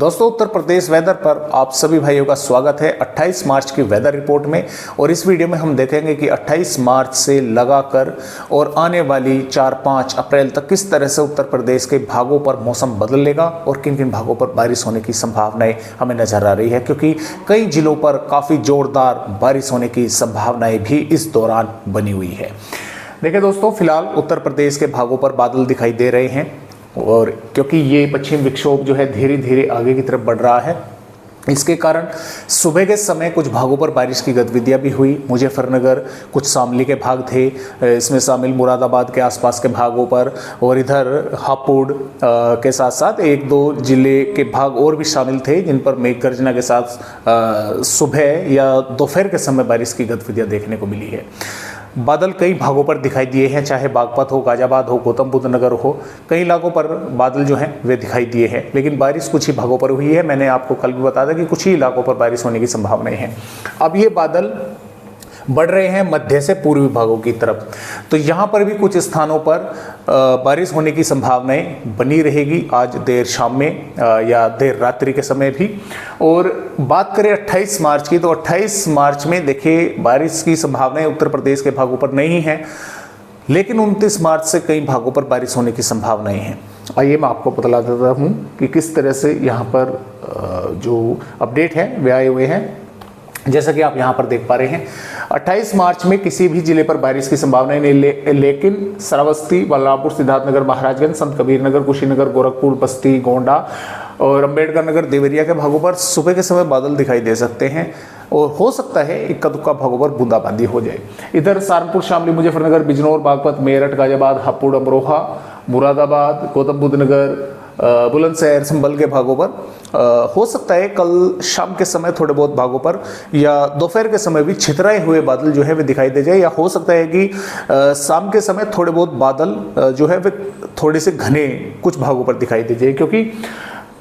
दोस्तों, उत्तर प्रदेश वेदर पर आप सभी भाइयों का स्वागत है 28 मार्च की वेदर रिपोर्ट में। और इस वीडियो में हम देखेंगे कि 28 मार्च से लगाकर और आने वाली 4-5 अप्रैल तक किस तरह से उत्तर प्रदेश के भागों पर मौसम बदलेगा और किन किन भागों पर बारिश होने की संभावनाएं हमें नजर आ रही है, क्योंकि कई जिलों पर काफ़ी जोरदार बारिश होने की संभावनाएं भी इस दौरान बनी हुई है। देखिए दोस्तों, फिलहाल उत्तर प्रदेश के भागों पर बादल दिखाई दे रहे हैं और क्योंकि ये पश्चिम विक्षोभ जो है धीरे धीरे आगे की तरफ बढ़ रहा है, इसके कारण सुबह के समय कुछ भागों पर बारिश की गतिविधियां भी हुई। मुजफ्फरनगर, कुछ शामली के भाग थे, इसमें शामिल मुरादाबाद के आसपास के भागों पर, और इधर हापुड़ के साथ साथ एक दो जिले के भाग और भी शामिल थे जिन पर मेघ गर्जना के साथ सुबह या दोपहर के समय बारिश की गतिविधियां देखने को मिली है। बादल कई भागों पर दिखाई दिए हैं, चाहे बागपत हो, गाजियाबाद हो, गौतम बुद्ध नगर हो, कई इलाकों पर बादल जो हैं वे दिखाई दिए हैं, लेकिन बारिश कुछ ही भागों पर हुई है। मैंने आपको कल भी बताया था कि कुछ ही इलाकों पर बारिश होने की संभावनाएं हैं। अब ये बादल बढ़ रहे हैं मध्य से पूर्वी भागों की तरफ, तो यहाँ पर भी कुछ स्थानों पर बारिश होने की संभावनाएं बनी रहेगी आज देर शाम में या देर रात्रि के समय भी। और बात करें 28 मार्च की, तो 28 मार्च में देखिए बारिश की संभावनाएं उत्तर प्रदेश के भागों पर नहीं है, लेकिन 29 मार्च से कई भागों पर बारिश होने की संभावनाएं हैं। आइए मैं आपको बता देता हूँ कि किस तरह से यहाँ पर जो अपडेट है वे आए हुए हैं। जैसा कि आप यहाँ पर देख पा रहे हैं, 28 मार्च में किसी भी जिले पर बारिश की संभावना नहीं, लेकिन श्रावस्ती, बलरामपुर, सिद्धार्थनगर, महाराजगंज, संत कबीर नगर, कुशीनगर, गोरखपुर, बस्ती, गोंडा और अंबेडकर नगर, देवरिया के भागों पर सुबह के समय बादल दिखाई दे सकते हैं और हो सकता है इक्का दुक्का भागों पर बूंदाबांदी हो जाए। इधर सहारनपुर, शामली, मुजफ्फरनगर, बिजनौर, बागपत, मेरठ, गाजियाबाद, हापुड़, अमरोहा, मुरादाबाद, गौतम बुद्ध नगर, बुलंदशहर, संभल के भागों पर हो सकता है कल शाम के समय थोड़े बहुत भागों पर या दोपहर के समय भी छितराए हुए बादल जो है वे दिखाई दे जाए, या हो सकता है कि शाम के समय थोड़े बहुत बादल जो है वे थोड़े से घने कुछ भागों पर दिखाई दे जाए, क्योंकि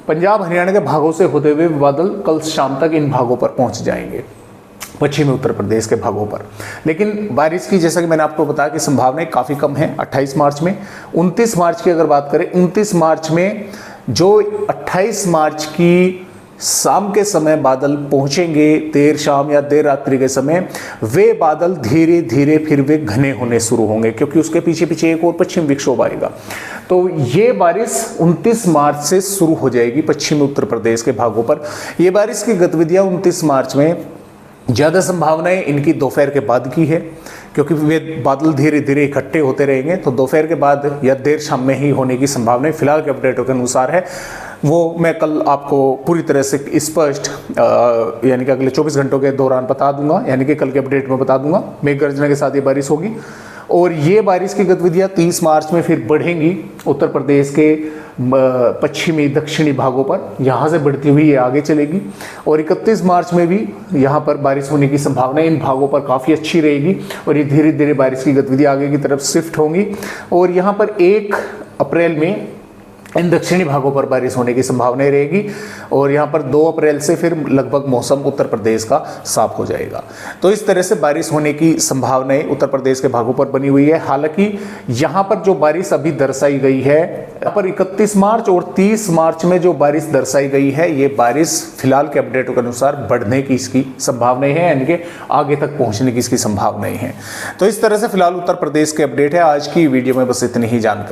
पंजाब हरियाणा के भागों से होते हुए बादल कल शाम तक इन भागों पर पहुंच जाएंगे, पश्चिमी उत्तर प्रदेश के भागों पर। लेकिन बारिश की, जैसा कि मैंने आपको बताया, कि संभावनाएं काफ़ी कम है 28 मार्च में। 29 मार्च की अगर बात करें, 29 मार्च में जो 28 मार्च की शाम के समय बादल पहुंचेंगे, देर शाम या देर रात्रि के समय, वे बादल धीरे धीरे फिर वे घने होने शुरू होंगे, क्योंकि उसके पीछे पीछे एक और पश्चिम विक्षोभ आएगा। तो ये बारिश 29 मार्च से शुरू हो जाएगी पश्चिमी उत्तर प्रदेश के भागों पर। ये बारिश की गतिविधियां 29 मार्च में ज़्यादा संभावनाएं इनकी दोपहर के बाद की है, क्योंकि वे बादल धीरे धीरे इकट्ठे होते रहेंगे, तो दोपहर के बाद या देर शाम में ही होने की संभावनाएं फिलहाल के अपडेटों के अनुसार है। वो मैं कल आपको पूरी तरह से स्पष्ट यानी कि अगले 24 घंटों के दौरान बता दूंगा, यानी कि कल के अपडेट में बता दूंगा। मेघ गर्जना के साथ ये बारिश होगी और ये बारिश की गतिविधियां 30 मार्च में फिर बढ़ेंगी उत्तर प्रदेश के पश्चिमी दक्षिणी भागों पर, यहाँ से बढ़ती हुई ये आगे चलेगी। और 31 मार्च में भी यहाँ पर बारिश होने की संभावना इन भागों पर काफ़ी अच्छी रहेगी और ये धीरे धीरे बारिश की गतिविधि आगे की तरफ शिफ्ट होंगी। और यहाँ पर 1 अप्रैल में इन दक्षिणी भागों पर बारिश होने की संभावना रहेगी और यहाँ पर 2 अप्रैल से फिर लगभग मौसम उत्तर प्रदेश का साफ हो जाएगा। तो इस तरह से बारिश होने की संभावनाएं उत्तर प्रदेश के भागों पर बनी हुई है। हालांकि यहाँ पर जो बारिश अभी दर्शाई गई है, यहाँ पर 31 मार्च और 30 मार्च में जो बारिश दर्शाई गई है, ये बारिश फिलहाल के अपडेटों के अनुसार बढ़ने की इसकी संभावनाएं हैं, यानी कि आगे तक पहुँचने की इसकी संभावनाएं हैं। तो इस तरह से फिलहाल उत्तर प्रदेश के अपडेट है। आज की वीडियो में बस इतनी ही जानकारी।